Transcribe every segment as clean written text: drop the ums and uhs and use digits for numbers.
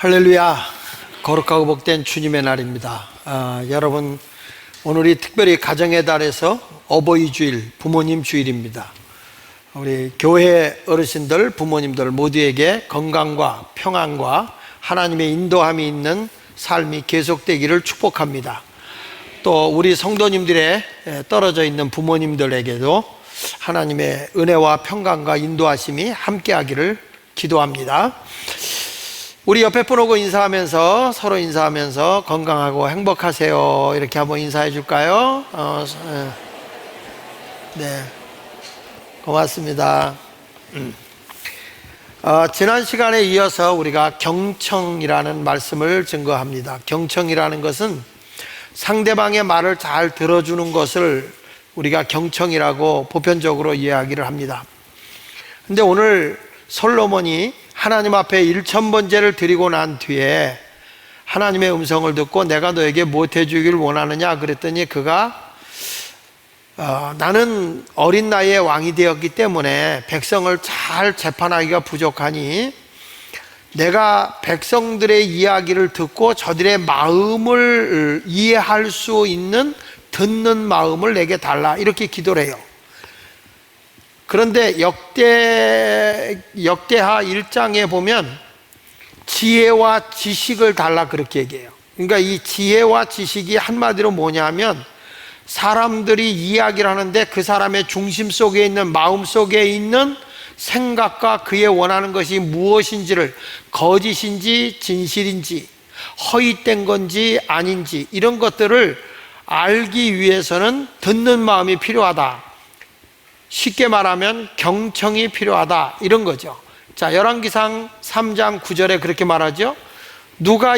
할렐루야. 거룩하고 복된 주님의 날입니다. 여러분, 오늘이 특별히 가정의 달에서 어버이 주일, 부모님 주일입니다. 우리 교회 어르신들, 부모님들 모두에게 건강과 평안과 하나님의 인도함이 있는 삶이 계속되기를 축복합니다. 또 우리 성도님들의 떨어져 있는 부모님들에게도 하나님의 은혜와 평강과 인도하심이 함께하기를 기도합니다. 우리 옆에 분 오고 인사하면서, 서로 인사하면서 건강하고 행복하세요 이렇게 한번 인사해 줄까요? 네, 고맙습니다. 지난 시간에 이어서 우리가 경청이라는 말씀을 증거합니다. 경청이라는 것은 상대방의 말을 잘 들어주는 것을 우리가 경청이라고 보편적으로 이야기를 합니다. 근데 오늘 솔로몬이 하나님 앞에 1000번제를 드리고 난 뒤에 하나님의 음성을 듣고 내가 너에게 무엇 해주기를 원하느냐 그랬더니 그가 나는 어린 나이에 왕이 되었기 때문에 백성을 잘 재판하기가 부족하니 내가 백성들의 이야기를 듣고 저들의 마음을 이해할 수 있는 듣는 마음을 내게 달라 이렇게 기도를 해요. 그런데 역대하 1장에 보면 지혜와 지식을 달라 그렇게 얘기해요. 그러니까 이 지혜와 지식이 한마디로 뭐냐면 사람들이 이야기를 하는데 그 사람의 중심 속에 있는 마음 속에 있는 생각과 그의 원하는 것이 무엇인지를 거짓인지 진실인지 허위된 건지 아닌지 이런 것들을 알기 위해서는 듣는 마음이 필요하다. 쉽게 말하면 경청이 필요하다 이런 거죠. 자, 열왕기상 3장 9절에 그렇게 말하죠. 누가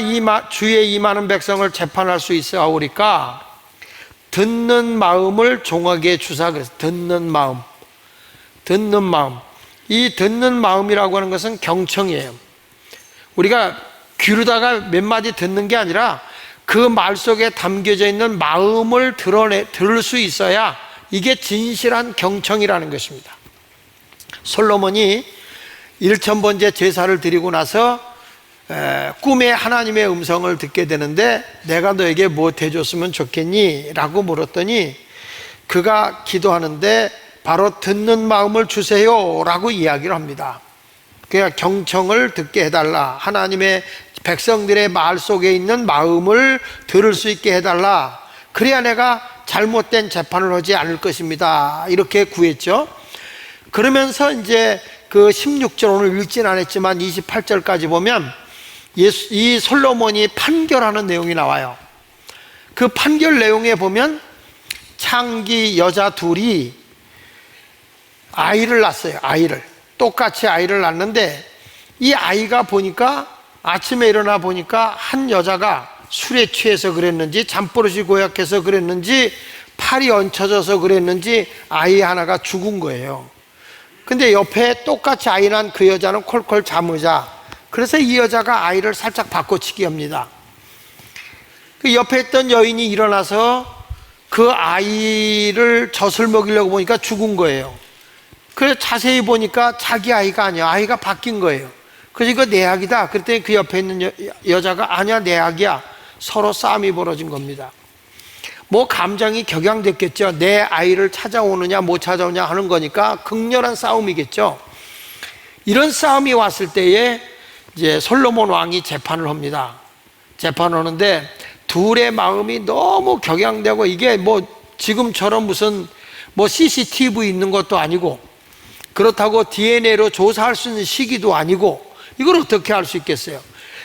주의 이 많은 백성을 재판할 수 있사오리까? 듣는 마음을 종에게 주사. 그래서 듣는 마음. 이 듣는 마음이라고 하는 것은 경청이에요. 우리가 귀로다가 몇 마디 듣는 게 아니라 그 말 속에 담겨져 있는 마음을 들을 수 있어야 이게 진실한 경청이라는 것입니다. 솔로몬이 1000번째 제사를 드리고 나서 꿈에 하나님의 음성을 듣게 되는데 내가 너에게 무엇 해줬으면 좋겠니? 라고 물었더니 그가 기도하는데 바로 듣는 마음을 주세요 라고 이야기를 합니다. 그러니까 경청을 듣게 해달라. 하나님의 백성들의 말 속에 있는 마음을 들을 수 있게 해달라. 그래야 내가 잘못된 재판을 하지 않을 것입니다. 이렇게 구했죠. 그러면서 이제 그 16절 오늘 읽진 않았지만 28절까지 보면 이 솔로몬이 판결하는 내용이 나와요. 그 판결 내용에 보면 창기 여자 둘이 아이를 낳았어요. 똑같이 아이를 낳는데 이 아이가 보니까 아침에 일어나 보니까 한 여자가 술에 취해서 그랬는지 잠버릇이 고약해서 그랬는지 팔이 얹혀져서 그랬는지 아이 하나가 죽은 거예요. 근데 옆에 똑같이 아이 난 그 여자는 콜콜 잠으자. 그래서 이 여자가 아이를 살짝 바꿔치기 합니다. 그 옆에 있던 여인이 일어나서 그 아이를 젖을 먹이려고 보니까 죽은 거예요. 그래서 자세히 보니까 자기 아이가 아니야. 아이가 바뀐 거예요. 그래서 이거 내 아기다. 그랬더니 그 옆에 있는 여자가 아니야 내 아기야. 서로 싸움이 벌어진 겁니다. 뭐 감정이 격양됐겠죠. 내 아이를 찾아오느냐 못 찾아오느냐 하는 거니까 극렬한 싸움이겠죠. 이런 싸움이 왔을 때에 이제 솔로몬 왕이 재판을 합니다. 재판을 하는데 둘의 마음이 너무 격양되고 이게 뭐 지금처럼 무슨 뭐 CCTV 있는 것도 아니고 그렇다고 DNA로 조사할 수 있는 시기도 아니고 이걸 어떻게 할 수 있겠어요?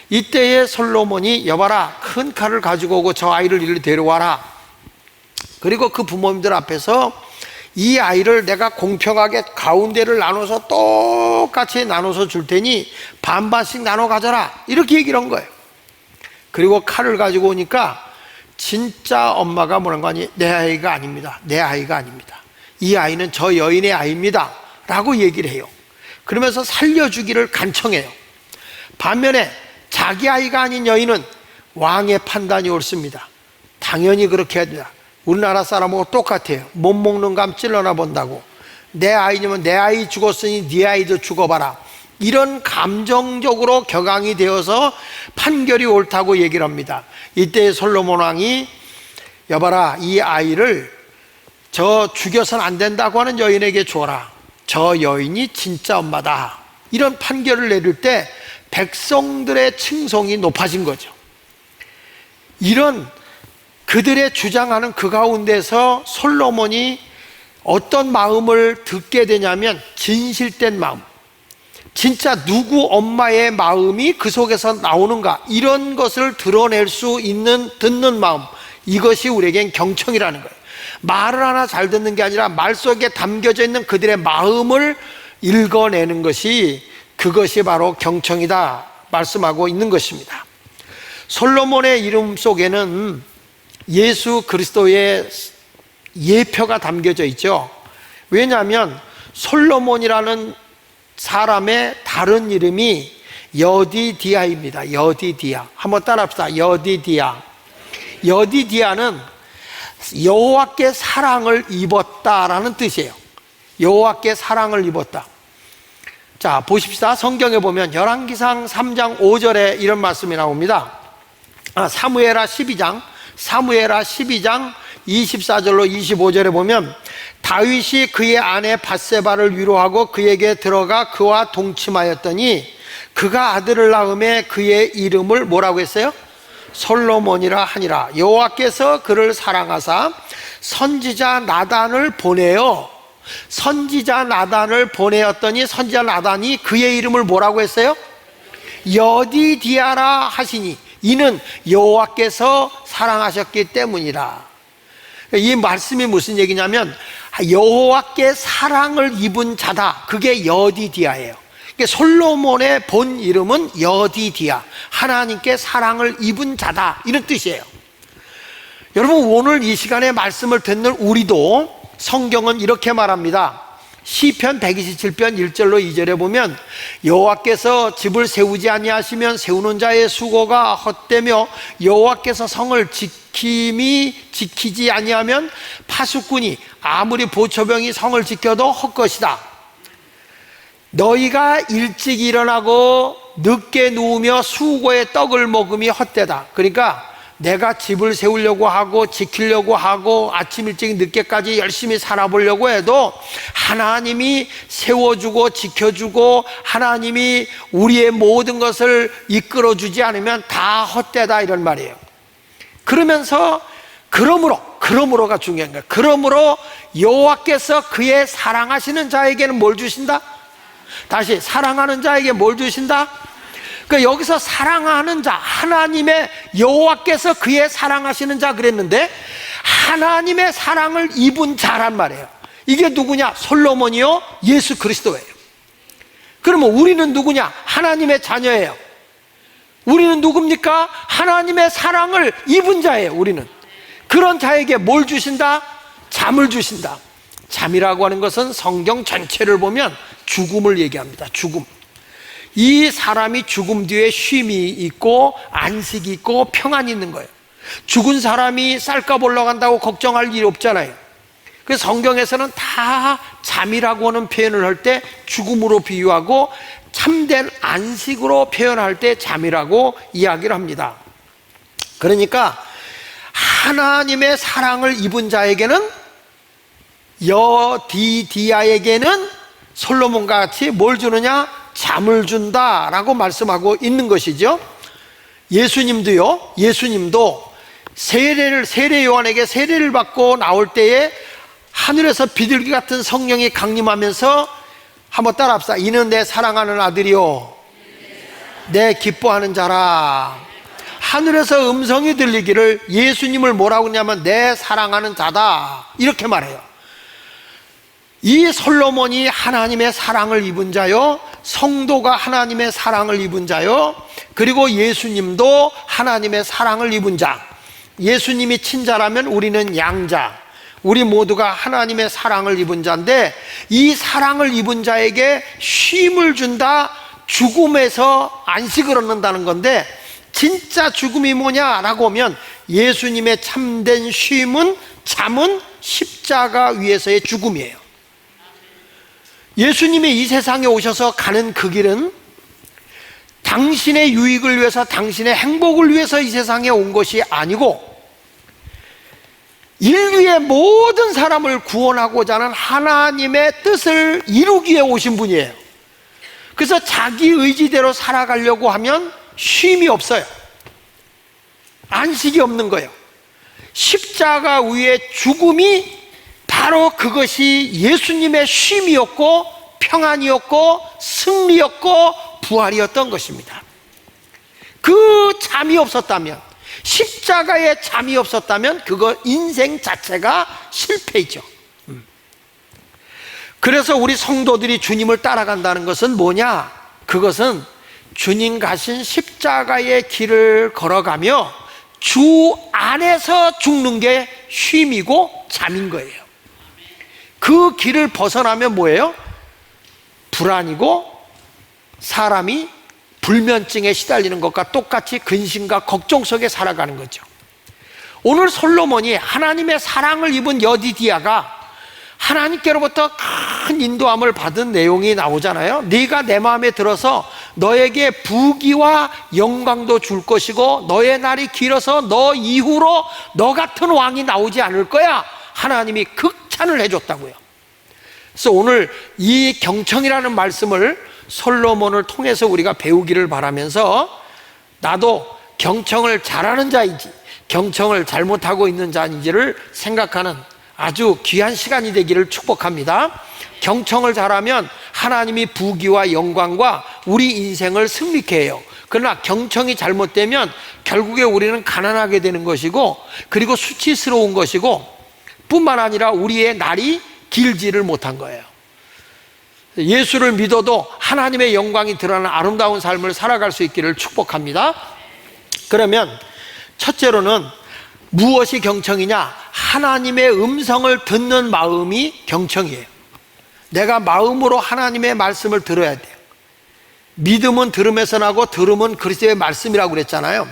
이때에 솔로몬이 여봐라 큰 칼을 가지고 오고 저 아이를 이리 데려와라. 그리고 그 부모님들 앞에서 이 아이를 내가 공평하게 가운데를 나눠서 똑같이 나눠서 줄 테니 반반씩 나눠 가져라 이렇게 얘기를 한 거예요. 그리고 칼을 가지고 오니까 진짜 엄마가 뭐라는 거 아니? 내 아이가 아닙니다. 내 아이가 아닙니다. 이 아이는 저 여인의 아이입니다 라고 얘기를 해요. 그러면서 살려주기를 간청해요. 반면에 자기 아이가 아닌 여인은 왕의 판단이 옳습니다. 당연히 그렇게 해야 됩니다. 우리나라 사람하고 똑같아요. 못 먹는 감 찔러나 본다고. 내 아이냐면 내 아이 죽었으니 네 아이도 죽어봐라. 이런 감정적으로 격앙이 되어서 판결이 옳다고 얘기를 합니다. 이때 솔로몬 왕이 여봐라, 이 아이를 저 죽여서는 안 된다고 하는 여인에게 줘라. 저 여인이 진짜 엄마다. 이런 판결을 내릴 때 백성들의 층송이 높아진 거죠. 이런 그들의 주장하는 그 가운데서 솔로몬이 어떤 마음을 듣게 되냐면 진실된 마음, 진짜 누구 엄마의 마음이 그 속에서 나오는가, 이런 것을 드러낼 수 있는 듣는 마음, 이것이 우리에겐 경청이라는 거예요. 말을 하나 잘 듣는 게 아니라 말 속에 담겨져 있는 그들의 마음을 읽어내는 것이, 그것이 바로 경청이다 말씀하고 있는 것입니다. 솔로몬의 이름 속에는 예수 그리스도의 예표가 담겨져 있죠. 왜냐하면 솔로몬이라는 사람의 다른 이름이 여디디아입니다. 여디디아. 한번 따라합시다. 여디디아. 여디디아는 여호와께 사랑을 입었다라는 뜻이에요. 여호와께 사랑을 입었다. 자, 보십시다. 성경에 보면 열왕기상 3장 5절에 이런 말씀이 나옵니다. 사무엘하 12장 24절로 25절에 보면 다윗이 그의 아내 밧세바를 위로하고 그에게 들어가 그와 동침하였더니 그가 아들을 낳음에 그의 이름을 뭐라고 했어요? 솔로몬이라 하니라. 여호와께서 그를 사랑하사 선지자 나단을 보내어, 선지자 나단을 보내었더니 선지자 나단이 그의 이름을 뭐라고 했어요? 여디디아라 하시니 이는 여호와께서 사랑하셨기 때문이라. 이 말씀이 무슨 얘기냐면 여호와께 사랑을 입은 자다, 그게 여디디아예요. 솔로몬의 본 이름은 여디디아, 하나님께 사랑을 입은 자다, 이런 뜻이에요. 여러분, 오늘 이 시간에 말씀을 듣는 우리도 성경은 이렇게 말합니다. 시편 127편 1절로 2절에 보면 여호와께서 집을 세우지 아니하시면 세우는 자의 수고가 헛되며 여호와께서 성을 지키지 아니하면 파수꾼이 아무리 보초병이 성을 지켜도 헛것이다. 너희가 일찍 일어나고 늦게 누우며 수고의 떡을 먹음이 헛되다. 그러니까 내가 집을 세우려고 하고 지키려고 하고 아침 일찍 늦게까지 열심히 살아보려고 해도 하나님이 세워주고 지켜주고 하나님이 우리의 모든 것을 이끌어주지 않으면 다 헛되다, 이런 말이에요. 그러면서 그러므로가 중요한 거예요. 그러므로 여호와께서 그의 사랑하시는 자에게는 뭘 주신다? 다시, 사랑하는 자에게 뭘 주신다? 그러니까 여기서 사랑하는 자, 하나님의 여호와께서 그의 사랑하시는 자 그랬는데 하나님의 사랑을 입은 자란 말이에요. 이게 누구냐? 솔로몬이요? 예수 그리스도예요. 그러면 우리는 누구냐? 하나님의 자녀예요. 우리는 누굽니까? 하나님의 사랑을 입은 자예요. 우리는 그런 자에게 뭘 주신다? 잠을 주신다. 잠이라고 하는 것은 성경 전체를 보면 죽음을 얘기합니다. 죽음. 이 사람이 죽음 뒤에 쉼이 있고 안식이 있고 평안이 있는 거예요. 죽은 사람이 쌀값 올라간다고 걱정할 일이 없잖아요. 그래서 성경에서는 다 잠이라고 하는 표현을 할 때 죽음으로 비유하고 참된 안식으로 표현할 때 잠이라고 이야기를 합니다. 그러니까 하나님의 사랑을 입은 자에게는, 여디디아에게는 솔로몬과 같이 뭘 주느냐? 잠을 준다라고 말씀하고 있는 것이죠. 예수님도 세례 요한에게 세례를 받고 나올 때에 하늘에서 비둘기 같은 성령이 강림하면서, 한번 따라합시다. 이는 내 사랑하는 아들이요 내 기뻐하는 자라. 하늘에서 음성이 들리기를 예수님을 뭐라고 하냐면 내 사랑하는 자다, 이렇게 말해요. 이 솔로몬이 하나님의 사랑을 입은 자요, 성도가 하나님의 사랑을 입은 자요, 그리고 예수님도 하나님의 사랑을 입은 자. 예수님이 친자라면 우리는 양자, 우리 모두가 하나님의 사랑을 입은 자인데 이 사랑을 입은 자에게 쉼을 준다, 죽음에서 안식을 얻는다는 건데, 진짜 죽음이 뭐냐라고 하면 예수님의 참된 쉼은, 잠은 십자가 위에서의 죽음이에요. 예수님이 이 세상에 오셔서 가는 그 길은 당신의 유익을 위해서, 당신의 행복을 위해서 이 세상에 온 것이 아니고 인류의 모든 사람을 구원하고자 하는 하나님의 뜻을 이루기 위해 오신 분이에요. 그래서 자기 의지대로 살아가려고 하면 쉼이 없어요. 안식이 없는 거예요. 십자가 위의 죽음이 바로 그것이 예수님의 쉼이었고 평안이었고 승리였고 부활이었던 것입니다. 그 잠이 없었다면, 십자가에 잠이 없었다면 그거 인생 자체가 실패이죠. 그래서 우리 성도들이 주님을 따라간다는 것은 뭐냐? 그것은 주님 가신 십자가의 길을 걸어가며 주 안에서 죽는 게 쉼이고 잠인 거예요. 그 길을 벗어나면 뭐예요? 불안이고 사람이 불면증에 시달리는 것과 똑같이 근심과 걱정 속에 살아가는 거죠. 오늘 솔로몬이 하나님의 사랑을 입은 여디디아가 하나님께로부터 큰 인도함을 받은 내용이 나오잖아요. 네가 내 마음에 들어서 너에게 부귀와 영광도 줄 것이고 너의 날이 길어서 너 이후로 너 같은 왕이 나오지 않을 거야. 하나님이 극찬을 해줬다고요. 그래서 오늘 이 경청이라는 말씀을 솔로몬을 통해서 우리가 배우기를 바라면서 나도 경청을 잘하는 자인지 경청을 잘못하고 있는 자인지를 생각하는 아주 귀한 시간이 되기를 축복합니다. 경청을 잘하면 하나님이 부귀와 영광과 우리 인생을 승리케 해요. 그러나 경청이 잘못되면 결국에 우리는 가난하게 되는 것이고, 그리고 수치스러운 것이고, 뿐만 아니라 우리의 날이 길지를 못한 거예요. 예수를 믿어도 하나님의 영광이 드러나는 아름다운 삶을 살아갈 수 있기를 축복합니다. 그러면 첫째로는 무엇이 경청이냐? 하나님의 음성을 듣는 마음이 경청이에요. 내가 마음으로 하나님의 말씀을 들어야 돼요. 믿음은 들음에서 나고 들음은 그리스도의 말씀이라고 그랬잖아요.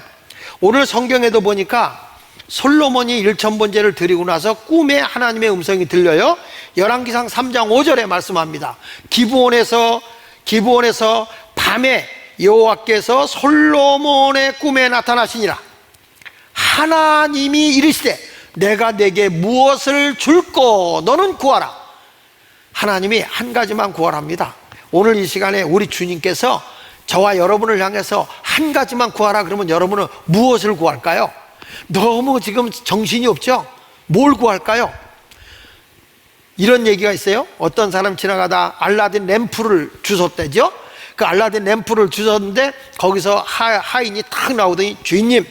오늘 성경에도 보니까 솔로몬이 일천번제를 드리고 나서 꿈에 하나님의 음성이 들려요. 열왕기상 3장 5절에 말씀합니다. 기브온에서 밤에 여호와께서 솔로몬의 꿈에 나타나시니라. 하나님이 이르시되 내가 내게 무엇을 줄꼬 너는 구하라. 하나님이 한 가지만 구하랍니다. 오늘 이 시간에 우리 주님께서 저와 여러분을 향해서 한 가지만 구하라 그러면 여러분은 무엇을 구할까요? 너무 지금 정신이 없죠? 뭘 구할까요? 이런 얘기가 있어요. 어떤 사람 지나가다 알라딘 램프를 주웠대죠. 그 알라딘 램프를 주웠는데 거기서 하인이 탁 나오더니 주인님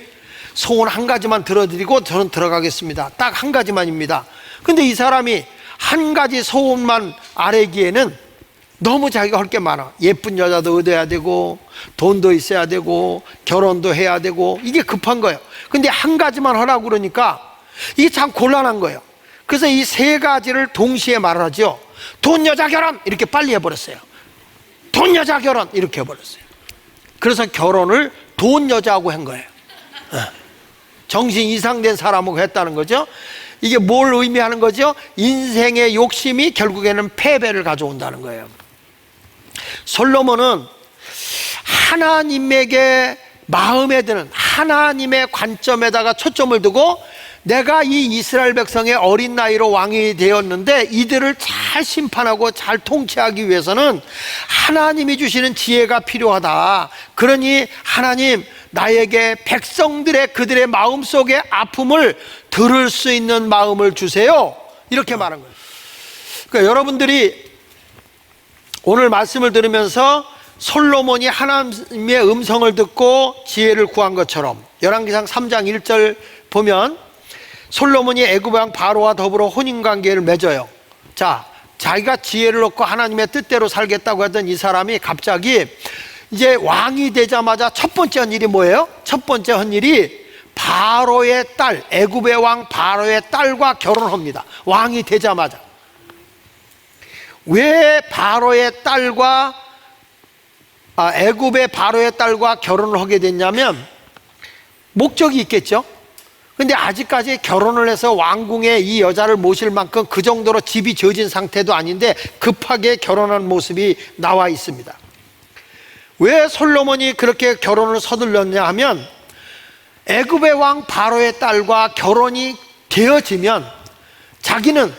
소원 한 가지만 들어드리고 저는 들어가겠습니다. 딱 한 가지만입니다. 근데 이 사람이 한 가지 소원만 아뢰기에는 너무 자기가 할 게 많아. 예쁜 여자도 얻어야 되고 돈도 있어야 되고 결혼도 해야 되고 이게 급한 거예요. 근데 한 가지만 하라고 그러니까 이게 참 곤란한 거예요. 그래서 이 세 가지를 동시에 말하죠. 돈, 여자, 결혼 이렇게 빨리 해버렸어요. 돈, 여자, 결혼 이렇게 해버렸어요. 그래서 결혼을 돈, 여자하고 한 거예요. 정신 이상된 사람하고 했다는 거죠. 이게 뭘 의미하는 거죠? 인생의 욕심이 결국에는 패배를 가져온다는 거예요. 솔로몬은 하나님에게 마음에 드는 하나님의 관점에다가 초점을 두고 내가 이 이스라엘 백성의 어린 나이로 왕이 되었는데 이들을 잘 심판하고 잘 통치하기 위해서는 하나님이 주시는 지혜가 필요하다. 그러니 하나님 나에게 백성들의 그들의 마음속의 아픔을 들을 수 있는 마음을 주세요. 이렇게 말한 거예요. 그러니까 여러분들이 오늘 말씀을 들으면서 솔로몬이 하나님의 음성을 듣고 지혜를 구한 것처럼 열왕기상 3장 1절 보면 솔로몬이 애굽 왕 바로와 더불어 혼인관계를 맺어요. 자, 자기가 지혜를 얻고 하나님의 뜻대로 살겠다고 하던 이 사람이 갑자기 이제 왕이 되자마자 첫 번째 한 일이 뭐예요? 첫 번째 한 일이 바로의 딸, 애굽의 왕 바로의 딸과 결혼합니다. 왕이 되자마자. 왜 바로의 딸과 애굽의 바로의 딸과 결혼을 하게 됐냐면 목적이 있겠죠. 근데 아직까지 결혼을 해서 왕궁에 이 여자를 모실 만큼 그 정도로 집이 젖은 상태도 아닌데 급하게 결혼한 모습이 나와 있습니다. 왜 솔로몬이 그렇게 결혼을 서둘렀냐 하면 애굽의 왕 바로의 딸과 결혼이 되어지면 자기는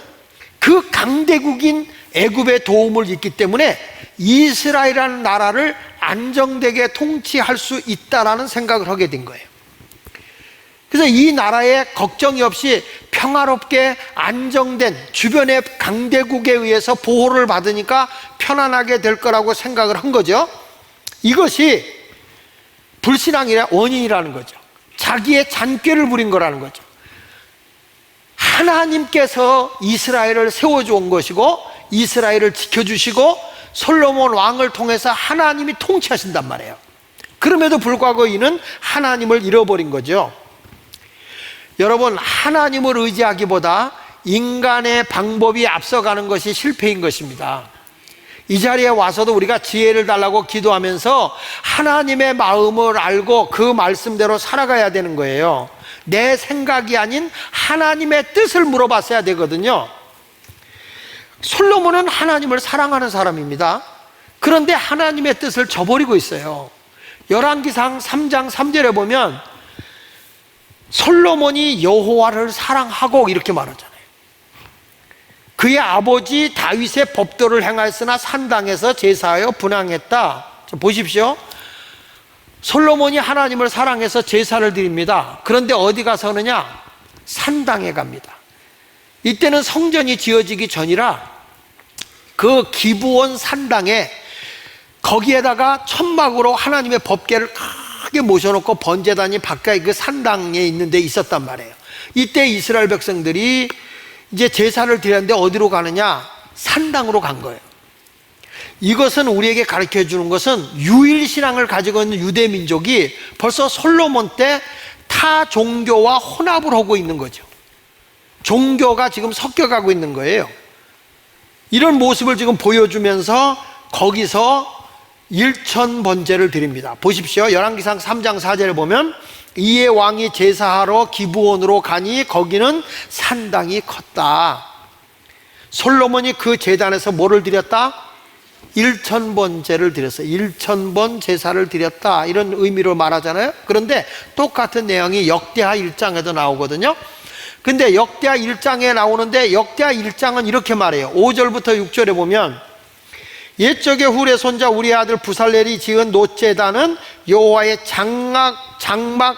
그 강대국인 애굽의 도움을 입기 때문에 이스라엘이라는 나라를 안정되게 통치할 수 있다라는 생각을 하게 된 거예요. 그래서 이 나라에 걱정이 없이 평화롭게 안정된 주변의 강대국에 의해서 보호를 받으니까 편안하게 될 거라고 생각을 한 거죠. 이것이 불신앙의 원인이라는 거죠. 자기의 잔꾀를 부린 거라는 거죠. 하나님께서 이스라엘을 세워준 것이고 이스라엘을 지켜주시고 솔로몬 왕을 통해서 하나님이 통치하신단 말이에요. 그럼에도 불구하고 이는 하나님을 잃어버린 거죠. 여러분, 하나님을 의지하기보다 인간의 방법이 앞서가는 것이 실패인 것입니다. 이 자리에 와서도 우리가 지혜를 달라고 기도하면서 하나님의 마음을 알고 그 말씀대로 살아가야 되는 거예요. 내 생각이 아닌 하나님의 뜻을 물어봤어야 되거든요. 솔로몬은 하나님을 사랑하는 사람입니다. 그런데 하나님의 뜻을 저버리고 있어요. 열왕기상 3장 3절에 보면 솔로몬이 여호와를 사랑하고 이렇게 말하잖아요. 그의 아버지 다윗의 법도를 행하였으나 산당에서 제사하여 분향했다. 보십시오. 솔로몬이 하나님을 사랑해서 제사를 드립니다. 그런데 어디 가서 하느냐? 산당에 갑니다. 이때는 성전이 지어지기 전이라 그 기브온 산당에 거기에다가 천막으로 하나님의 법궤를 크게 모셔놓고 번제단이 바깥에 그 산당에 있는 데 있었단 말이에요. 이때 이스라엘 백성들이 이제 제사를 드렸는데 어디로 가느냐? 산당으로 간 거예요. 이것은 우리에게 가르쳐 주는 것은 유일신앙을 가지고 있는 유대 민족이 벌써 솔로몬 때 타 종교와 혼합을 하고 있는 거죠. 종교가 지금 섞여가고 있는 거예요. 이런 모습을 지금 보여주면서 거기서 일천번제를 드립니다. 보십시오. 열왕기상 3장 4절에 보면 이에 왕이 제사하러 기브온으로 가니 거기는 산당이 컸다. 솔로몬이 그 제단에서 뭐를 드렸다? 일천번제를 드렸어요. 일천번 제사를 드렸다, 이런 의미로 말하잖아요. 그런데 똑같은 내용이 역대하 1장에도 나오거든요. 근데 역대하 1장에 나오는데 역대하 1장은 이렇게 말해요. 5절부터 6절에 보면 옛적에 훌의 손자 우리 아들 부살렐이 지은 노제단은 여호와의 장막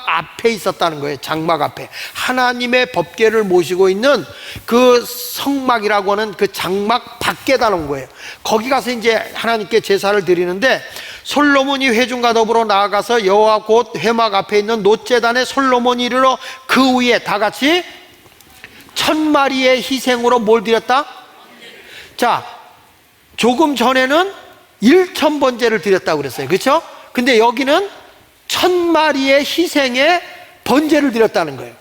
앞에 있었다는 거예요. 장막 앞에 하나님의 법궤를 모시고 있는 그 성막이라고 하는 그 장막 밖에다 놓은 거예요. 거기 가서 이제 하나님께 제사를 드리는데 솔로몬이 회중과 더불어 나아가서 여호와 곧 회막 앞에 있는 노제단에 솔로몬이 이르러 그 위에 다 같이 1000마리의 희생으로 뭘 드렸다? 자, 조금 전에는 1000번제를 드렸다고 그랬어요. 그렇죠? 근데 여기는 1000마리의 희생에 번제를 드렸다는 거예요.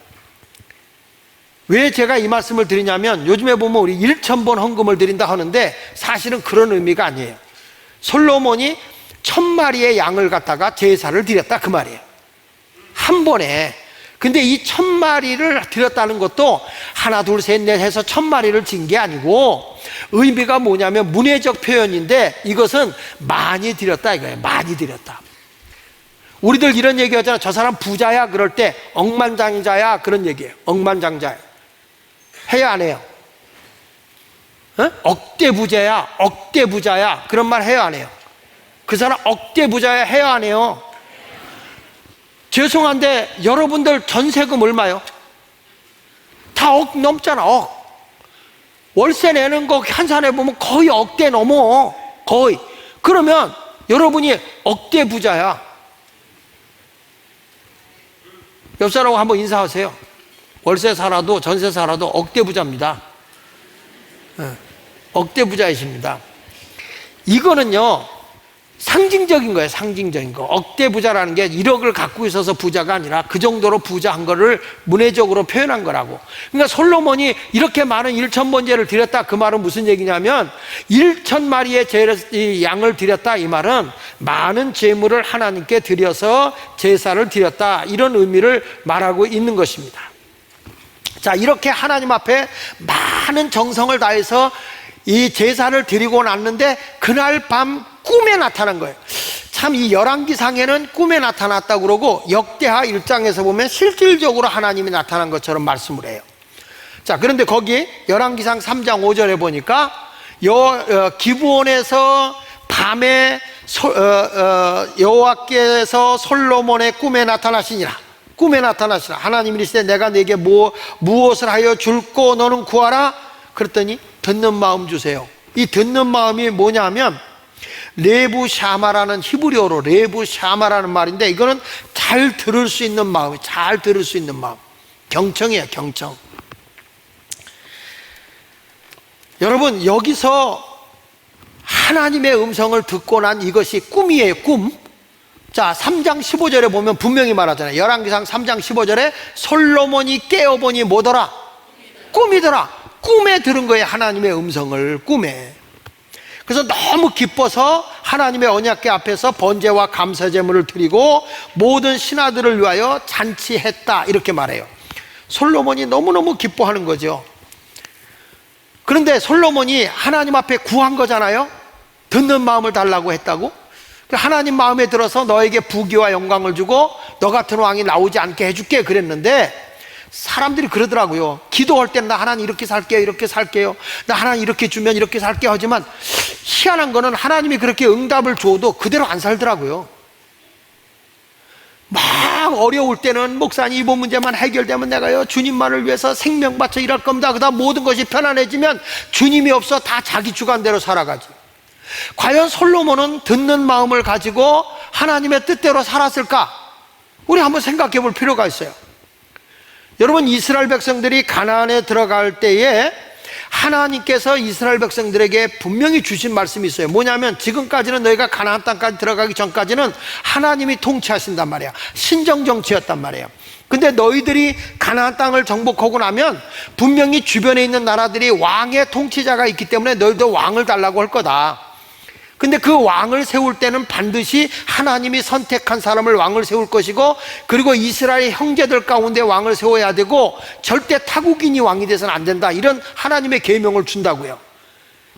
왜 제가 이 말씀을 드리냐면 요즘에 보면 우리 1000번 헌금을 드린다 하는데 사실은 그런 의미가 아니에요. 솔로몬이 1000마리의 양을 갖다가 제사를 드렸다, 그 말이에요. 한 번에. 근데 이 1000마리를 드렸다는 것도 하나 둘 셋 넷 해서 1000마리를 진 게 아니고 의미가 뭐냐면 문해적 표현인데 이것은 많이 드렸다 이거예요. 많이 드렸다. 우리들 이런 얘기 하잖아. 저 사람 부자야 그럴 때 억만장자야 그런 얘기예요. 억만장자야. 해요 안 해요? 억대 부자야, 억대 부자야 그런 말 해요 안 해요? 그 사람 억대 부자야 해요 안 해요? 죄송한데 여러분들 전세금 얼마요? 다 억 넘잖아. 억. 월세 내는 거 환산해 보면 거의 억대 넘어. 거의. 그러면 여러분이 억대 부자야. 옆 사람하고 한번 인사하세요. 월세 살아도 전세 살아도 억대 부자입니다. 억대 부자이십니다. 이거는요 상징적인 거예요. 상징적인 거. 억대 부자라는 게 1억을 갖고 있어서 부자가 아니라 그 정도로 부자한 거를 문해적으로 표현한 거라고. 그러니까 솔로몬이 이렇게 많은 1000번제를 드렸다, 그 말은 무슨 얘기냐면 1000마리의 양을 드렸다, 이 말은 많은 제물을 하나님께 드려서 제사를 드렸다, 이런 의미를 말하고 있는 것입니다. 자, 이렇게 하나님 앞에 많은 정성을 다해서 이 제사를 드리고 났는데 그날 밤 꿈에 나타난 거예요. 참 이 열왕기상에는 꿈에 나타났다고 그러고 역대하 1장에서 보면 실질적으로 하나님이 나타난 것처럼 말씀을 해요. 자, 그런데 거기 열왕기상 3장 5절에 보니까 기브온에서 밤에 여호와께서 솔로몬의 꿈에 나타나시니라. 꿈에 나타나시라. 하나님이 이르시되 내가 네게 무엇을 하여 줄꼬 너는 구하라. 그랬더니 듣는 마음 주세요. 이 듣는 마음이 뭐냐면 레부 샤마라는 히브리어로 레부 샤마라는 말인데 이거는 잘 들을 수 있는 마음, 잘 들을 수 있는 마음. 경청이에요, 경청. 여러분, 여기서 하나님의 음성을 듣고 난 이것이 꿈이에요, 꿈. 자, 3장 15절에 보면 분명히 말하잖아요. 열왕기상 3장 15절에 솔로몬이 깨어보니 뭐더라? 꿈이더라. 꿈에 들은 거예요, 하나님의 음성을. 꿈에. 그래서 너무 기뻐서 하나님의 언약궤 앞에서 번제와 감사 제물을 드리고 모든 신하들을 위하여 잔치했다, 이렇게 말해요. 솔로몬이 너무너무 기뻐하는 거죠. 그런데 솔로몬이 하나님 앞에 구한 거잖아요. 듣는 마음을 달라고 했다고. 하나님 마음에 들어서 너에게 부귀와 영광을 주고 너 같은 왕이 나오지 않게 해줄게 그랬는데, 사람들이 그러더라고요. 기도할 때는 나 하나님 이렇게 살게요, 이렇게 살게요, 나 하나님 이렇게 주면 이렇게 살게요 하지만 희한한 거는 하나님이 그렇게 응답을 줘도 그대로 안 살더라고요. 막 어려울 때는 목사님 이번 문제만 해결되면 내가요 주님만을 위해서 생명 바쳐 일할 겁니다. 그다음 모든 것이 편안해지면 주님이 없어 다 자기 주관대로 살아가지. 과연 솔로몬은 듣는 마음을 가지고 하나님의 뜻대로 살았을까? 우리 한번 생각해 볼 필요가 있어요. 여러분, 이스라엘 백성들이 가나안에 들어갈 때에 하나님께서 이스라엘 백성들에게 분명히 주신 말씀이 있어요. 뭐냐면 지금까지는 너희가 가나안 땅까지 들어가기 전까지는 하나님이 통치하신단 말이야. 신정정치였단 말이에요. 근데 너희들이 가나안 땅을 정복하고 나면 분명히 주변에 있는 나라들이 왕의 통치자가 있기 때문에 너희도 왕을 달라고 할 거다. 근데 그 왕을 세울 때는 반드시 하나님이 선택한 사람을 왕을 세울 것이고, 그리고 이스라엘 형제들 가운데 왕을 세워야 되고 절대 타국인이 왕이 돼서는 안 된다, 이런 하나님의 계명을 준다고요.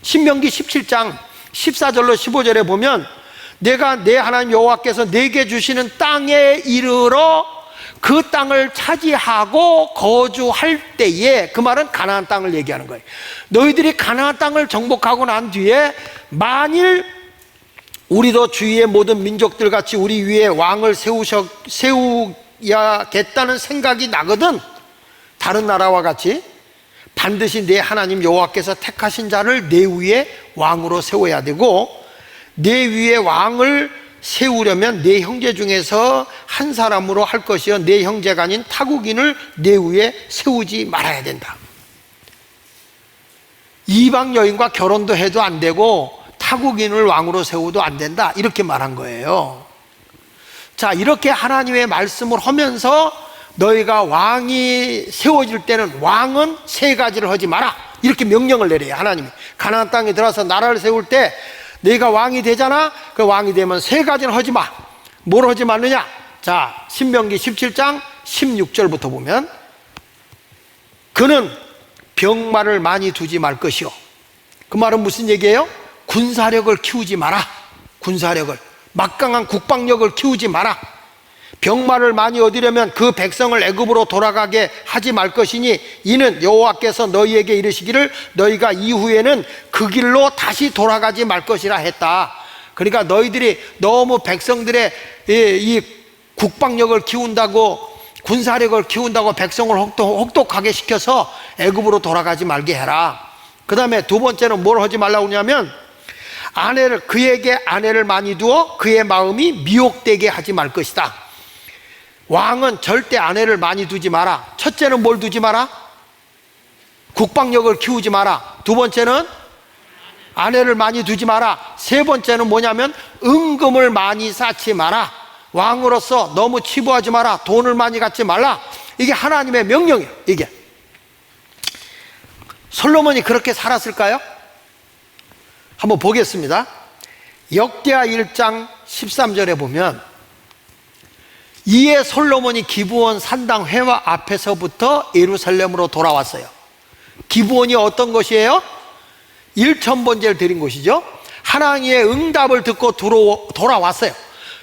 신명기 17장 14절로 15절에 보면 내가 내 하나님 여호와께서 내게 주시는 땅에 이르러 그 땅을 차지하고 거주할 때에, 그 말은 가나안 땅을 얘기하는 거예요. 너희들이 가나안 땅을 정복하고 난 뒤에 만일 우리도 주위의 모든 민족들 같이 우리 위에 왕을 세우야겠다는 생각이 나거든, 다른 나라와 같이 반드시 내 하나님 여호와께서 택하신 자를 내 위에 왕으로 세워야 되고, 내 위에 왕을 세우려면 내 형제 중에서 한 사람으로 할 것이요 내 형제가 아닌 타국인을 내 위에 세우지 말아야 된다. 이방 여인과 결혼도 해도 안 되고 타국인을 왕으로 세워도 안 된다, 이렇게 말한 거예요. 자, 이렇게 하나님의 말씀을 하면서 너희가 왕이 세워질 때는 왕은 세 가지를 하지 마라, 이렇게 명령을 내려요. 하나님이 가나안 땅에 들어서 나라를 세울 때 너희가 왕이 되잖아. 그 왕이 되면 세 가지는 하지 마. 뭘 하지 말느냐? 자, 신명기 17장 16절부터 보면 그는 병마를 많이 두지 말 것이요. 그 말은 무슨 얘기예요? 군사력을 키우지 마라. 군사력을, 막강한 국방력을 키우지 마라. 병마를 많이 얻으려면 그 백성을 애굽으로 돌아가게 하지 말 것이니 이는 여호와께서 너희에게 이르시기를 너희가 이후에는 그 길로 다시 돌아가지 말 것이라 했다. 그러니까 너희들이 너무 백성들의 이 국방력을 키운다고, 군사력을 키운다고 백성을 혹독하게 시켜서 애굽으로 돌아가지 말게 해라. 그 다음에 두 번째는 뭘 하지 말라고 하냐면 그에게 아내를 많이 두어 그의 마음이 미혹되게 하지 말 것이다. 왕은 절대 아내를 많이 두지 마라. 첫째는 뭘 두지 마라? 국방력을 키우지 마라. 두 번째는 아내를 많이 두지 마라. 세 번째는 뭐냐면 은금을 많이 쌓지 마라. 왕으로서 너무 치부하지 마라. 돈을 많이 갖지 말라. 이게 하나님의 명령이에요. 이게 솔로몬이 그렇게 살았을까요? 한번 보겠습니다. 역대하 1장 13절에 보면 이에 솔로몬이 기브온 산당 회막 앞에서부터 예루살렘으로 돌아왔어요. 기브온이 어떤 것이에요? 일천번제를 드린 곳이죠. 하나님의 응답을 듣고 돌아왔어요.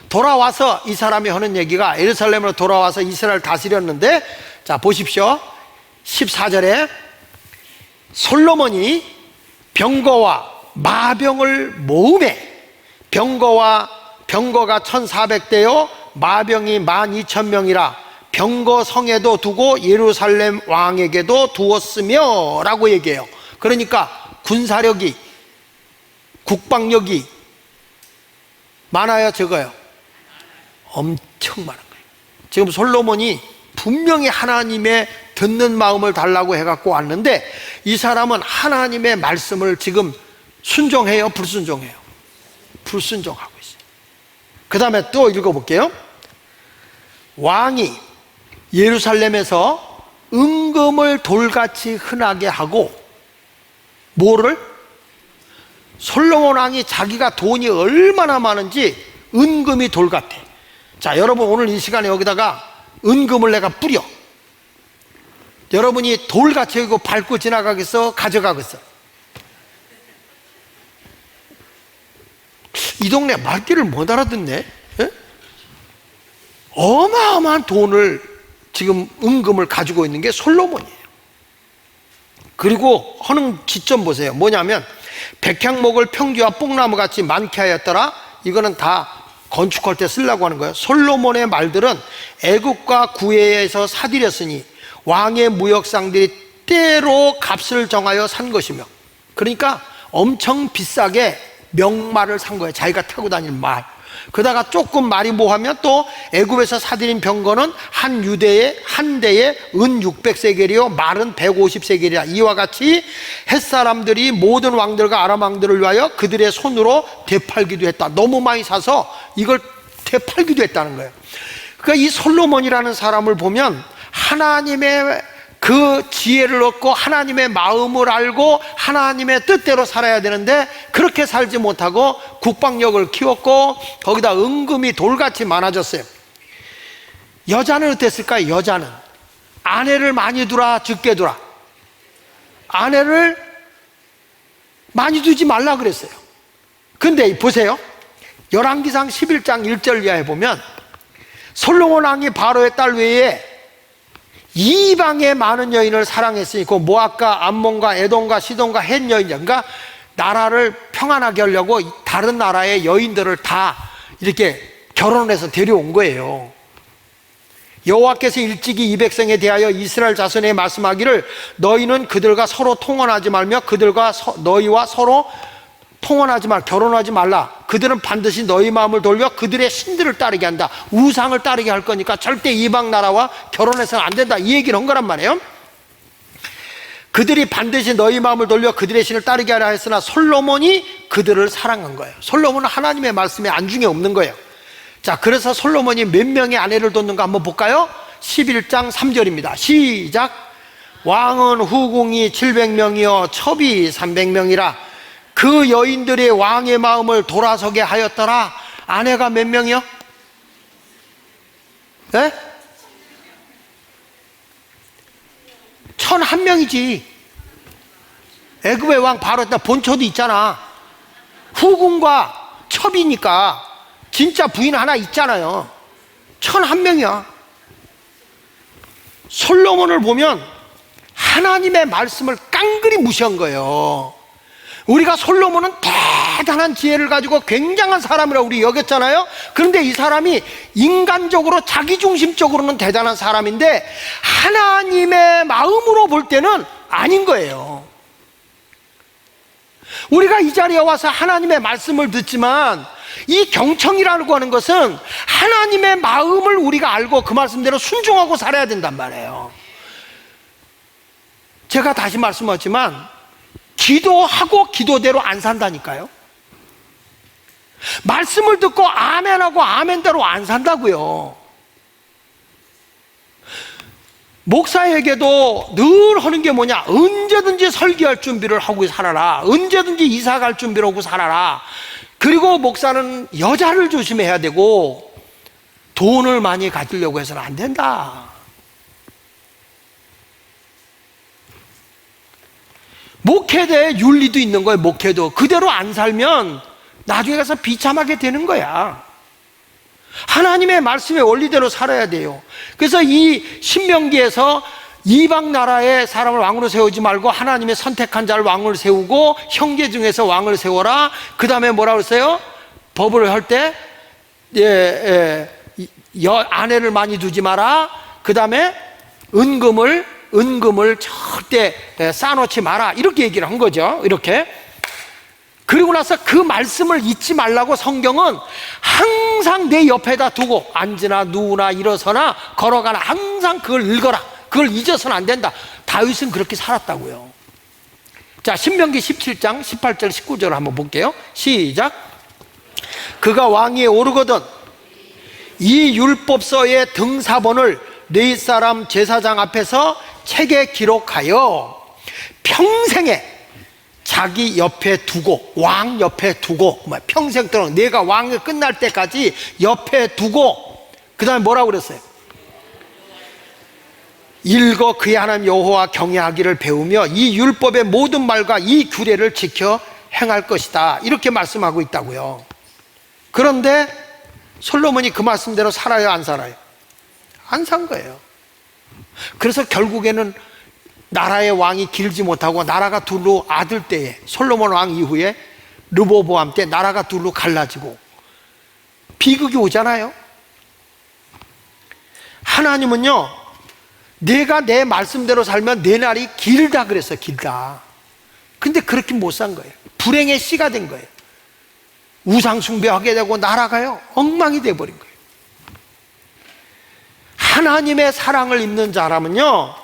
돌아와서 이 사람이 하는 얘기가, 예루살렘으로 돌아와서 이스라엘을 다스렸는데, 자 보십시오. 14절에 솔로몬이 병거와 마병을 모으매 병거가 1400대요 마병이 12,000명이라 병거 성에도 두고 예루살렘 왕에게도 두었으며 라고 얘기해요. 그러니까 군사력이, 국방력이 많아요, 적어요? 엄청 많은 거예요. 지금 솔로몬이 분명히 하나님의 듣는 마음을 달라고 해갖고 왔는데, 이 사람은 하나님의 말씀을 지금 순종해요, 불순종해요? 불순종하고 있어요. 그 다음에 또 읽어볼게요. 왕이 예루살렘에서 은금을 돌같이 흔하게 하고, 뭐를? 솔로몬 왕이 자기가 돈이 얼마나 많은지 은금이 돌 같아. 자, 여러분 오늘 이 시간에 여기다가 은금을 내가 뿌려. 여러분이 돌같이 이거 밟고 지나가겠어? 가져가겠어? 이 동네 말귀를 못 알아듣네. 에? 어마어마한 돈을 지금 은금을 가지고 있는 게 솔로몬이에요. 그리고 하는 지점 보세요. 뭐냐면 백향목을 평지와 뽕나무 같이 많게 하였더라. 이거는 다 건축할 때 쓰려고 하는 거예요. 솔로몬의 말들은 애굽과 구해에서 사들였으니 왕의 무역상들이 때로 값을 정하여 산 것이며, 그러니까 엄청 비싸게 명말을 산 거예요. 자기가 타고 다닐 말. 그러다가 조금 말이 뭐하면 또 애굽에서 사들인 병거는 한 대에 은 600세겔이요 말은 150세겔이라. 이와 같이 햇사람들이 모든 왕들과 아람 왕들을 위하여 그들의 손으로 되팔기도 했다. 너무 많이 사서 이걸 되팔기도 했다는 거예요. 그러니까 이 솔로몬이라는 사람을 보면 하나님의 그 지혜를 얻고 하나님의 마음을 알고 하나님의 뜻대로 살아야 되는데, 그렇게 살지 못하고 국방력을 키웠고 거기다 은금이 돌같이 많아졌어요. 여자는 어땠을까요? 여자는 아내를 많이 두라, 적게 두라? 아내를 많이 두지 말라 그랬어요. 근데 보세요. 열왕기상 11장 1절 이하에 보면 솔로몬 왕이 바로의 딸 외에 이방의 많은 여인을 사랑했으니 그 모압과 암몬과 에돔과 시돈과 헷 여인, 그러니까 나라를 평안하게 하려고 다른 나라의 여인들을 다 이렇게 결혼해서 데려온 거예요. 여호와께서 일찍이 이 백성에 대하여 이스라엘 자손에 말씀하기를 너희는 그들과 서로 통혼하지 말며 그들과 너희와 서로 통혼하지 말, 결혼하지 말라. 그들은 반드시 너희 마음을 돌려 그들의 신들을 따르게 한다. 우상을 따르게 할 거니까 절대 이방 나라와 결혼해서는 안 된다. 이 얘기를 한 거란 말이에요. 그들이 반드시 너희 마음을 돌려 그들의 신을 따르게 하라 했으나 솔로몬이 그들을 사랑한 거예요. 솔로몬은 하나님의 말씀에 안중에 없는 거예요. 자, 그래서 솔로몬이 몇 명의 아내를 뒀는가 한번 볼까요? 11장 3절입니다. 시작. 왕은 후궁이 700명이요 첩이 300명이라 그 여인들의 왕의 마음을 돌아서게 하였더라. 아내가 몇 명이요? 네? 1,001명이지. 애굽의 왕 바로 본초도 있잖아. 후궁과 첩이니까 진짜 부인 하나 있잖아요. 1,001명이야. 솔로몬을 보면 하나님의 말씀을 깡그리 무시한 거예요. 우리가 솔로몬은 대단한 지혜를 가지고 굉장한 사람이라고 우리 여겼잖아요. 그런데 이 사람이 인간적으로 자기중심적으로는 대단한 사람인데 하나님의 마음으로 볼 때는 아닌 거예요. 우리가 이 자리에 와서 하나님의 말씀을 듣지만 이 경청이라고 하는 것은 하나님의 마음을 우리가 알고 그 말씀대로 순종하고 살아야 된단 말이에요. 제가 다시 말씀하지만 기도하고 기도대로 안 산다니까요. 말씀을 듣고 아멘하고 아멘대로 안 산다고요. 목사에게도 늘 하는 게 뭐냐? 언제든지 설교할 준비를 하고 살아라. 언제든지 이사 갈 준비를 하고 살아라. 그리고 목사는 여자를 조심해야 되고 돈을 많이 가지려고 해서는 안 된다. 목회대에 윤리도 있는 거예요. 목회도 그대로 안 살면 나중에 가서 비참하게 되는 거야. 하나님의 말씀의 원리대로 살아야 돼요. 그래서 이 신명기에서 이방 나라의 사람을 왕으로 세우지 말고 하나님의 선택한 자를 왕으로 세우고 형제 중에서 왕을 세워라. 그 다음에 뭐라고 했어요? 법을 할 때 아내를 많이 두지 마라. 그 다음에 은금을 절대 쌓아놓지 마라. 이렇게 얘기를 한 거죠. 이렇게. 그리고 나서 그 말씀을 잊지 말라고 성경은 항상 내 옆에다 두고 앉으나 누우나 일어서나 걸어가나 항상 그걸 읽어라. 그걸 잊어서는 안 된다. 다윗은 그렇게 살았다고요. 자, 신명기 17장 18절 19절 한번 볼게요. 시작. 그가 왕위에 오르거든 이 율법서의 등사본을 네 사람 제사장 앞에서 책에 기록하여 평생에 자기 옆에 두고, 왕 옆에 두고, 평생 동안 내가 왕이 끝날 때까지 옆에 두고, 그 다음에 뭐라고 그랬어요? 읽어 그의 하나님 여호와 경외하기를 배우며 이 율법의 모든 말과 이 규례를 지켜 행할 것이다. 이렇게 말씀하고 있다고요. 그런데 솔로몬이 그 말씀대로 살아요, 안 살아요? 안 산 거예요. 그래서 결국에는 나라의 왕이 길지 못하고 나라가 둘로 아들 때에 솔로몬 왕 이후에 르보보암 때 나라가 둘로 갈라지고 비극이 오잖아요. 하나님은요, 내가 내 말씀대로 살면 내 날이 길다 그랬어. 길다. 근데 그렇게 못 산 거예요. 불행의 씨가 된 거예요. 우상 숭배하게 되고 나라가요 엉망이 돼버린 거예요. 하나님의 사랑을 입는 자라면요,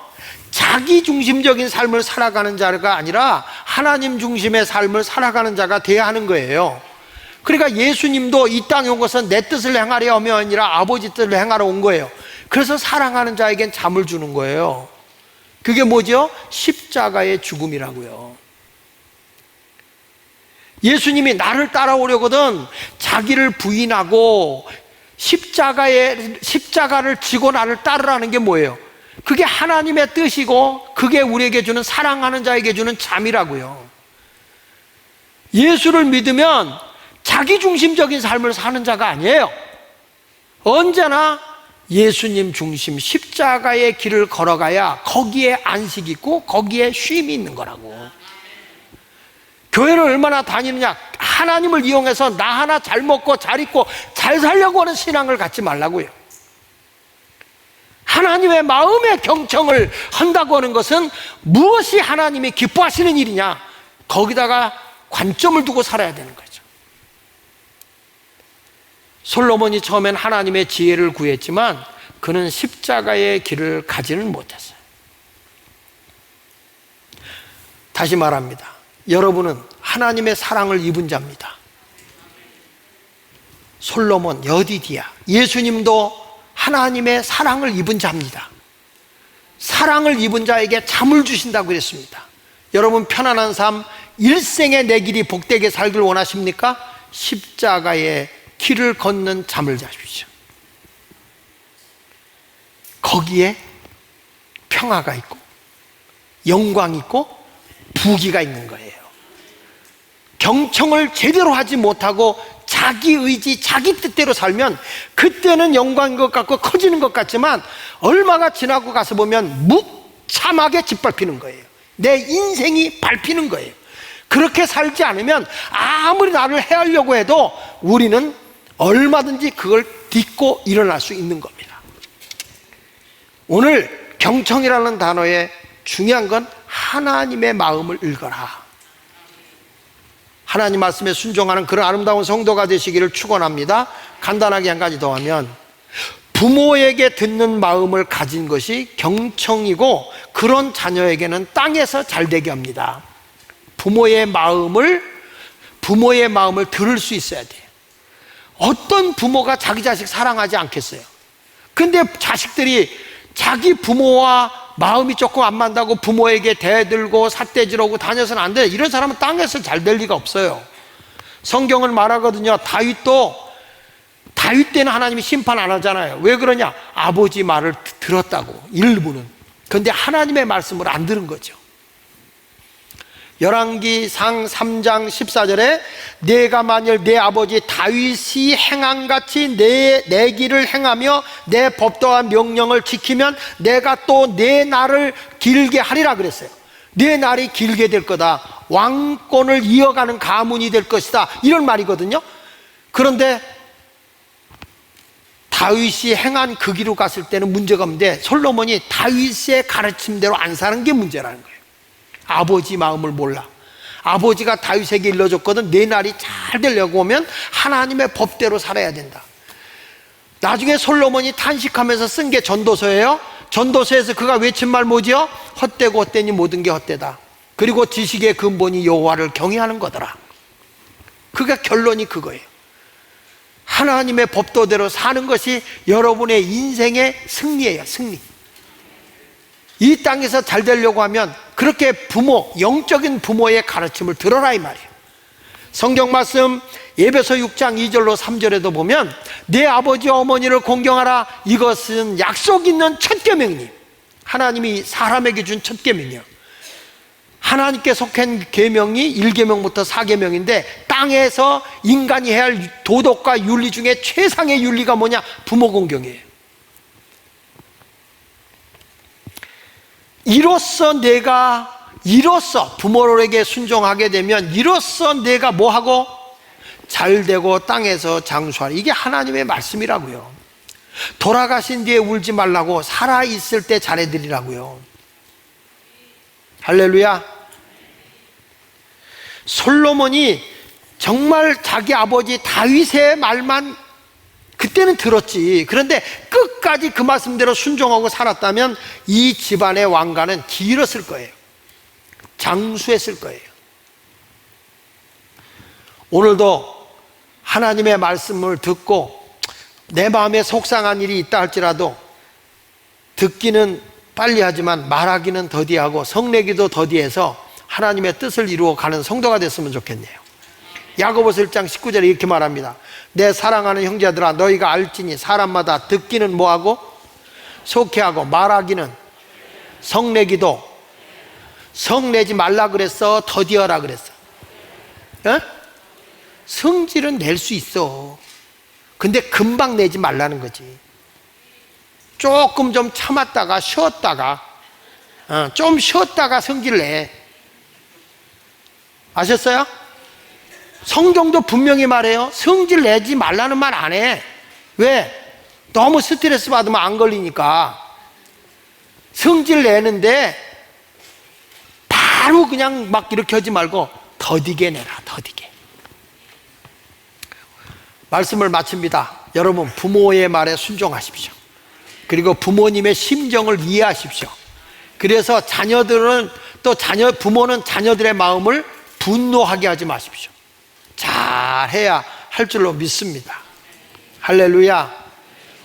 자기 중심적인 삶을 살아가는 자가 아니라 하나님 중심의 삶을 살아가는 자가 돼야 하는 거예요. 그러니까 예수님도 이 땅에 온 것은 내 뜻을 행하려 하며 아니라 아버지 뜻을 행하러 온 거예요. 그래서 사랑하는 자에겐 잠을 주는 거예요. 그게 뭐죠? 십자가의 죽음이라고요. 예수님이 나를 따라오려거든 자기를 부인하고 십자가를 지고 나를 따르라는 게 뭐예요? 그게 하나님의 뜻이고 그게 우리에게 주는, 사랑하는 자에게 주는 잠이라고요. 예수를 믿으면 자기 중심적인 삶을 사는 자가 아니에요. 언제나 예수님 중심 십자가의 길을 걸어가야 거기에 안식이 있고 거기에 쉼이 있는 거라고. 교회를 얼마나 다니느냐, 하나님을 이용해서 나 하나 잘 먹고 잘 입고 잘 살려고 하는 신앙을 갖지 말라고요. 하나님의 마음의 경청을 한다고 하는 것은 무엇이 하나님이 기뻐하시는 일이냐, 거기다가 관점을 두고 살아야 되는 거죠. 솔로몬이 처음엔 하나님의 지혜를 구했지만 그는 십자가의 길을 가지는 못했어요. 다시 말합니다. 여러분은 하나님의 사랑을 입은 자입니다. 솔로몬, 여디디야, 예수님도 하나님의 사랑을 입은 자입니다. 사랑을 입은 자에게 잠을 주신다고 그랬습니다. 여러분 편안한 삶, 일생에 내 길이 복되게 살길 원하십니까? 십자가의 길을 걷는 잠을 자십시오. 거기에 평화가 있고 영광이 있고 부귀가 있는 거예요. 경청을 제대로 하지 못하고 자기 의지, 자기 뜻대로 살면 그때는 영광인 것 같고 커지는 것 같지만 얼마가 지나고 가서 보면 무참하게 짓밟히는 거예요. 내 인생이 밟히는 거예요. 그렇게 살지 않으면 아무리 나를 해하려고 해도 우리는 얼마든지 그걸 딛고 일어날 수 있는 겁니다. 오늘 경청이라는 단어의 중요한 건 하나님의 마음을 읽어라. 하나님 말씀에 순종하는 그런 아름다운 성도가 되시기를 축원합니다. 간단하게 한 가지 더 하면, 부모에게 듣는 마음을 가진 것이 경청이고 그런 자녀에게는 땅에서 잘되게 합니다. 부모의 마음을 들을 수 있어야 돼요. 어떤 부모가 자기 자식 사랑하지 않겠어요? 근데 자식들이 자기 부모와 마음이 조금 안 맞다고 부모에게 대들고 삿대질하고 다녀서는 안 돼. 이런 사람은 땅에서 잘 될 리가 없어요. 성경은 말하거든요. 다윗도 다윗 때는 하나님이 심판 안 하잖아요. 왜 그러냐? 아버지 말을 들었다고, 일부는. 그런데 하나님의 말씀을 안 들은 거죠. 열왕기상 3장 14절에 내가 만일 내 아버지 다윗이 행함같이 내 길을 행하며 내 법도와 명령을 지키면 내가 또 내 날을 길게 하리라 그랬어요. 내 날이 길게 될 거다. 왕권을 이어가는 가문이 될 것이다. 이런 말이거든요. 그런데 다윗이 행한 그 길로 갔을 때는 문제가 없는데 솔로몬이 다윗의 가르침대로 안 사는 게 문제라는 거예요. 아버지 마음을 몰라. 아버지가 다윗에게 일러줬거든. 내 날이 잘 되려고 하면 하나님의 법대로 살아야 된다. 나중에 솔로몬이 탄식하면서 쓴 게 전도서예요. 전도서에서 그가 외친 말 뭐지요? 헛되고 헛되니 모든 게 헛되다. 그리고 지식의 근본이 여호와를 경외하는 거더라. 그가 결론이 그거예요. 하나님의 법도대로 사는 것이 여러분의 인생의 승리예요. 승리. 이 땅에서 잘 되려고 하면 그렇게 부모, 영적인 부모의 가르침을 들어라 이 말이에요. 성경 말씀 에베소 6장 2절로 3절에도 보면 내 아버지와 어머니를 공경하라. 이것은 약속 있는 첫 계명이니 하나님이 사람에게 준 첫 계명이에요. 하나님께 속한 계명이 1계명부터 4계명인데 땅에서 인간이 해야 할 도덕과 윤리 중에 최상의 윤리가 뭐냐? 부모 공경이에요. 이로써 부모에게 순종하게 되면 이로써 내가 뭐하고? 잘되고 땅에서 장수하라. 이게 하나님의 말씀이라고요. 돌아가신 뒤에 울지 말라고, 살아있을 때 잘해드리라고요. 할렐루야. 솔로몬이 정말 자기 아버지 다윗의 말만 그때는 들었지. 그런데 끝까지 그 말씀대로 순종하고 살았다면 이 집안의 왕가는 길었을 거예요. 장수했을 거예요. 오늘도 하나님의 말씀을 듣고 내 마음에 속상한 일이 있다 할지라도 듣기는 빨리 하지만 말하기는 더디하고 성내기도 더디해서 하나님의 뜻을 이루어 가는 성도가 됐으면 좋겠네요. 야고보서 1장 19절에 이렇게 말합니다. 내 사랑하는 형제들아 너희가 알지니 사람마다 듣기는 뭐하고? 속회하고 말하기는 성내기도. 성내지 말라 그랬어? 더디어라 그랬어? 어? 성질은 낼 수 있어. 근데 금방 내지 말라는 거지. 조금 좀 참았다가 쉬었다가 좀 쉬었다가 성질을 내. 아셨어요? 성경도 분명히 말해요. 성질 내지 말라는 말 안 해. 왜? 너무 스트레스 받으면 안 걸리니까. 성질 내는데 바로 그냥 막 이렇게 하지 말고 더디게 내라. 더디게. 말씀을 마칩니다. 여러분 부모의 말에 순종하십시오. 그리고 부모님의 심정을 이해하십시오. 그래서 부모는 자녀들의 마음을 분노하게 하지 마십시오. 잘해야 할 줄로 믿습니다. 할렐루야.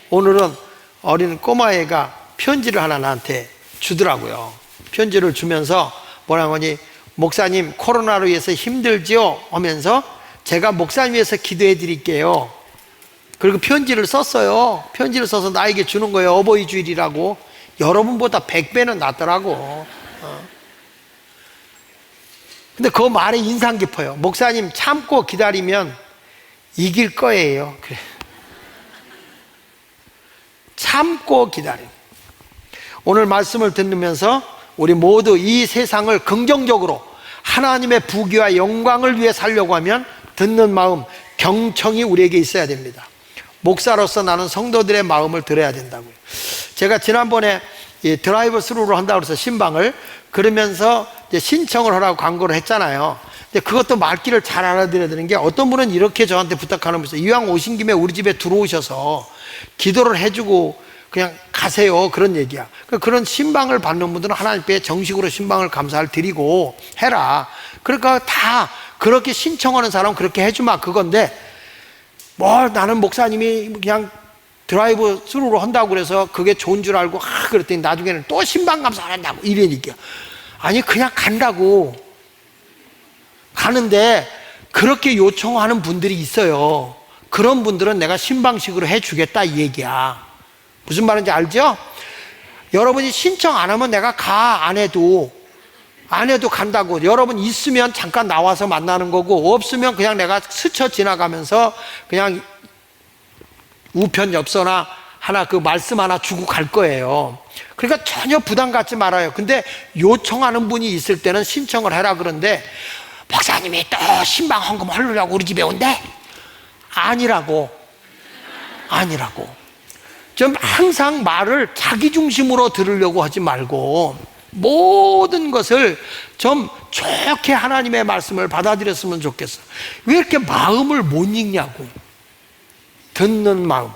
오늘은 어린 꼬마애가 편지를 하나 나한테 주더라고요. 편지를 주면서 뭐라고 하니, 목사님 코로나로 인해서 힘들지요? 하면서 제가 목사님 위해서 기도해 드릴게요. 그리고 편지를 썼어요. 편지를 써서 나에게 주는 거예요. 어버이 주일이라고. 여러분보다 100배는 낫더라고. 근데 그 말에 인상 깊어요. 목사님 참고 기다리면 이길 거예요. 그래. 참고 기다려. 오늘 말씀을 듣으면서 우리 모두 이 세상을 긍정적으로 하나님의 부귀와 영광을 위해 살려고 하면 듣는 마음, 경청이 우리에게 있어야 됩니다. 목사로서 나는 성도들의 마음을 들어야 된다고요. 제가 지난번에 드라이브 스루로 한다고 해서 신방을, 그러면서 이제 신청을 하라고 광고를 했잖아요. 근데 그것도 말귀를 잘 알아들어야 되는 게, 어떤 분은 이렇게 저한테 부탁하면서 이왕 오신 김에 우리 집에 들어오셔서 기도를 해주고 그냥 가세요, 그런 얘기야. 그런 신방을 받는 분들은 하나님께 정식으로 신방을 감사를 드리고 해라. 그러니까 다 그렇게 신청하는 사람은 그렇게 해주마, 그건데 나는 목사님이 그냥 드라이브 스루로 한다고 그래서 그게 좋은 줄 알고 그랬더니 나중에는 또 신방 감사를 한다고 이러니까, 아니 그냥 간다고. 가는데 그렇게 요청하는 분들이 있어요. 그런 분들은 내가 신방식으로 해주겠다 이 얘기야. 무슨 말인지 알죠? 여러분이 신청 안 하면 내가 안 해도 간다고. 여러분 있으면 잠깐 나와서 만나는 거고, 없으면 그냥 내가 스쳐 지나가면서 그냥 우편 엽서나 하나 그 말씀 하나 주고 갈 거예요. 그러니까 전혀 부담 갖지 말아요. 근데 요청하는 분이 있을 때는 신청을 해라. 그런데 목사님이 또 신방 헌금 하려고 우리 집에 온대? 아니라고. 좀 항상 말을 자기 중심으로 들으려고 하지 말고 모든 것을 좀 좋게 하나님의 말씀을 받아들였으면 좋겠어. 왜 이렇게 마음을 못 읽냐고. 듣는 마음.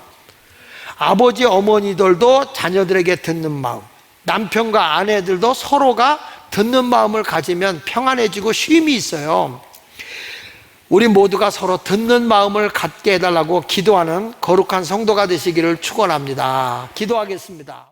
아버지 어머니들도 자녀들에게 듣는 마음, 남편과 아내들도 서로가 듣는 마음을 가지면 평안해지고 쉼이 있어요. 우리 모두가 서로 듣는 마음을 갖게 해달라고 기도하는 거룩한 성도가 되시기를 축원합니다. 기도하겠습니다.